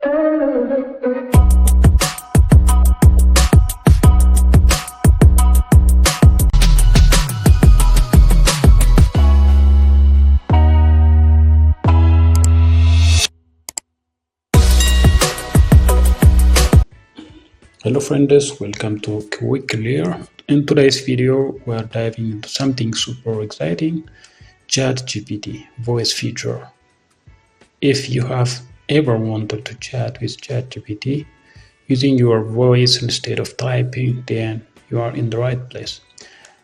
Hello friends, welcome to Quick Clear. In today's video, we are diving into something super exciting, ChatGPT Voice Feature. If you have ever wanted to chat with ChatGPT using your voice instead of typing, then you are in the right place.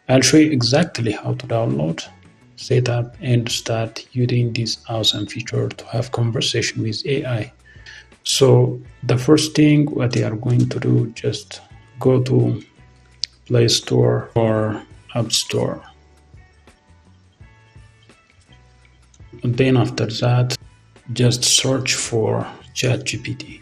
I'll show you exactly how to download, set up, and start using this awesome feature to have conversation with AI. So the first thing what they are going to do, just go to Play Store or App Store. And then after that, just search for ChatGPT.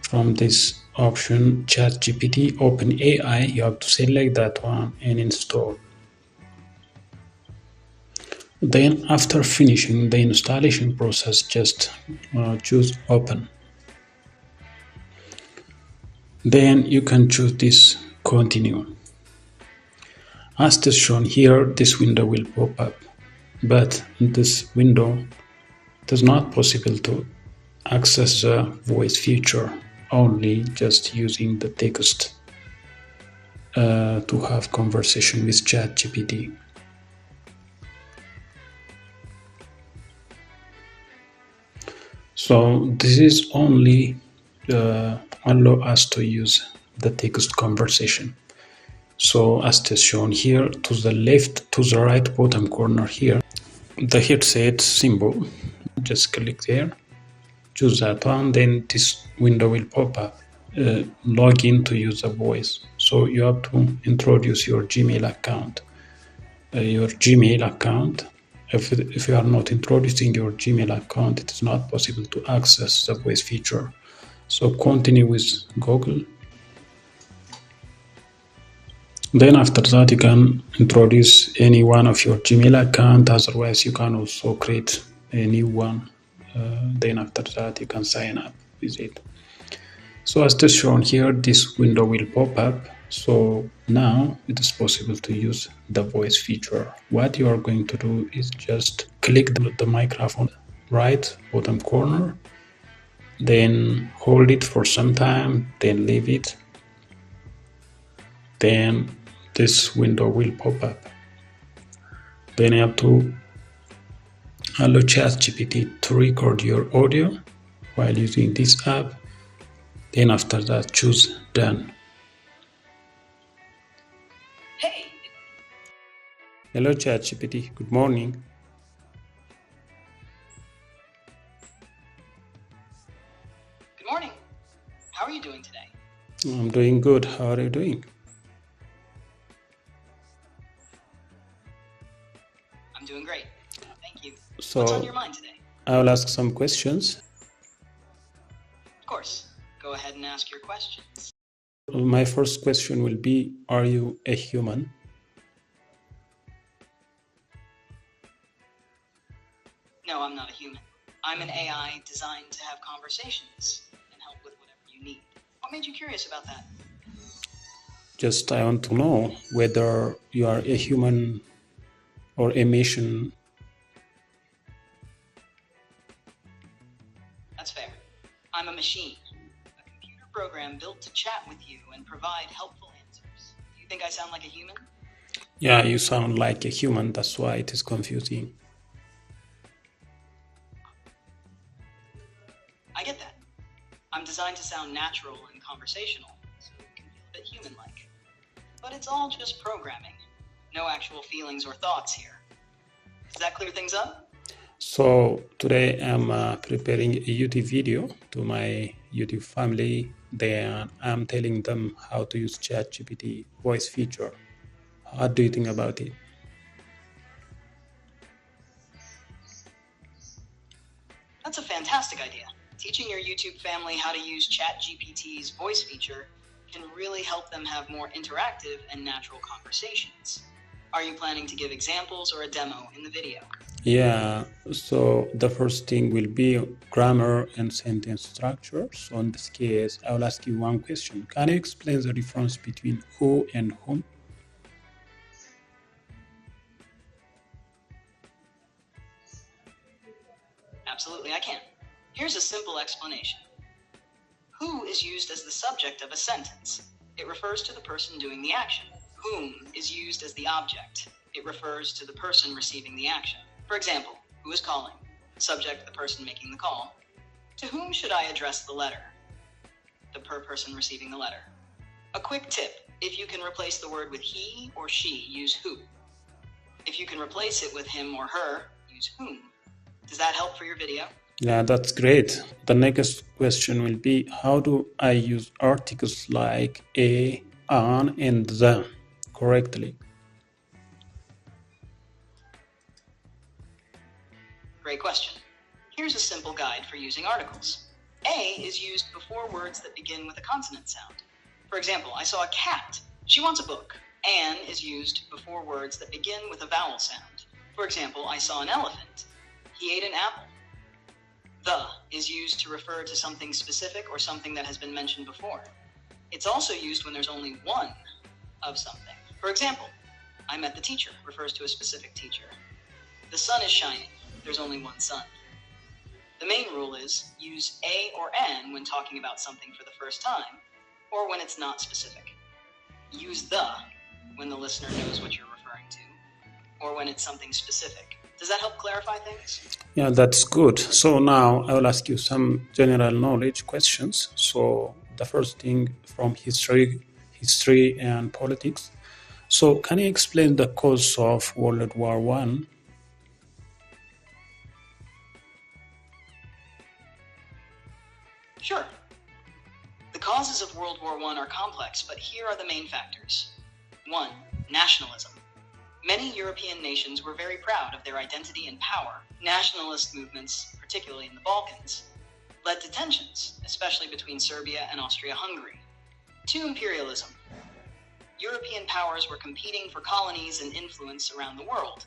From this option, ChatGPT OpenAI, you have to select that one and install. Then after finishing the installation process, just choose Open. Then you can choose this Continue. As it is shown here, this window will pop up, but in this window it is not possible to access the voice feature, only just using the text to have conversation with ChatGPT. So this is only allow us to use the text conversation. So as it is shown here, to the left, to the right bottom corner here, the headset symbol, just click there, choose that one, then this window will pop up, log in to use the voice. So you have to introduce your Gmail account. If you are not introducing your Gmail account, it is not possible to access the voice feature. So continue with Google. Then after that, you can introduce any one of your Gmail account. Otherwise, you can also create a new one. Then after that, you can sign up with it. So as it is shown here, this window will pop up. So now it is possible to use the voice feature. What you are going to do is just click the microphone right bottom corner, then hold it for some time, then leave it. Then this window will pop up. Then you have to allow ChatGPT to record your audio while using this app. Then after that, choose Done. Hey. Hello ChatGPT, good morning. Good morning. How are you doing today? I'm doing good. How are you doing? I'm doing great. Thank you. So what's on your mind today? I will ask some questions. Of course. Go ahead and ask your questions. My first question will be, are you a human? No, I'm not a human. I'm an AI designed to have conversations and help with whatever you need. What made you curious about that? Just I want to know whether you are a human or a machine. That's fair. I'm a machine. A computer program built to chat with you and provide helpful answers. Do you think I sound like a human? Yeah, you sound like a human. That's why it is confusing. I get that. I'm designed to sound natural and conversational, so it can feel a bit human-like. But it's all just programming. No actual feelings or thoughts here. Does that clear things up? So today I'm preparing a YouTube video to my YouTube family. Then I'm telling them how to use ChatGPT voice feature. How do you think about it? That's a fantastic idea. Teaching your YouTube family how to use ChatGPT's voice feature can really help them have more interactive and natural conversations. Are you planning to give examples or a demo in the video? Yeah, so the first thing will be grammar and sentence structure. So in this case, I will ask you one question. Can you explain the difference between who and whom? Absolutely, I can. Here's a simple explanation. Who is used as the subject of a sentence. It refers to the person doing the action. Whom is used as the object. It refers to the person receiving the action. For example, who is calling? Subject, the person making the call. To whom should I address the letter? The person receiving the letter. A quick tip, if you can replace the word with he or she, use who. If you can replace it with him or her, use whom. Does that help for your video? Yeah, that's great. The next question will be, how do I use articles like a, an, and the correctly? Great question. Here's a simple guide for using articles. A is used before words that begin with a consonant sound. For example, I saw a cat. She wants a book. An is used before words that begin with a vowel sound. For example, I saw an elephant. He ate an apple. The is used to refer to something specific or something that has been mentioned before. It's also used when there's only one of something. For example, I met the teacher refers to a specific teacher. The sun is shining. There's only one sun. The main rule is use a or an when talking about something for the first time, or when it's not specific. Use the when the listener knows what you're referring to, or when it's something specific. Does that help clarify things? Yeah, that's good. So now I will ask you some general knowledge questions. So the first thing from history and politics. So can you explain the cause of World War One? Sure. The causes of World War I are complex, but here are the main factors. 1. Nationalism. Many European nations were very proud of their identity and power. Nationalist movements, particularly in the Balkans, led to tensions, especially between Serbia and Austria-Hungary. 2. Imperialism. European powers were competing for colonies and influence around the world,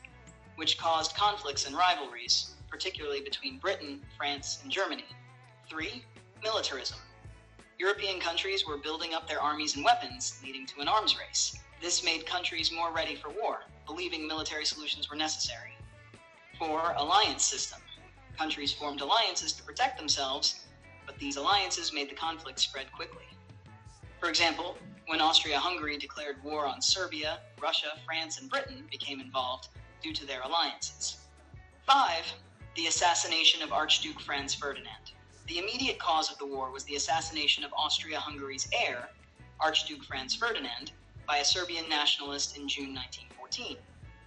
which caused conflicts and rivalries, particularly between Britain, France, and Germany. 3. Militarism. European countries were building up their armies and weapons, leading to an arms race. This made countries more ready for war, believing military solutions were necessary. 4. Alliance system. Countries formed alliances to protect themselves, but these alliances made the conflict spread quickly. For example, when Austria-Hungary declared war on Serbia, Russia, France, and Britain became involved due to their alliances. 5. The assassination of Archduke Franz Ferdinand. The immediate cause of the war was the assassination of Austria-Hungary's heir, Archduke Franz Ferdinand, by a Serbian nationalist in June 1914.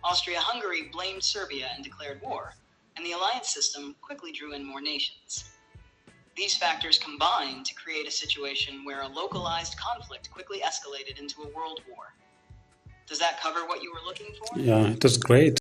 Austria-Hungary blamed Serbia and declared war, and the alliance system quickly drew in more nations. These factors combined to create a situation where a localized conflict quickly escalated into a world war. Does that cover what you were looking for? Yeah, it is great.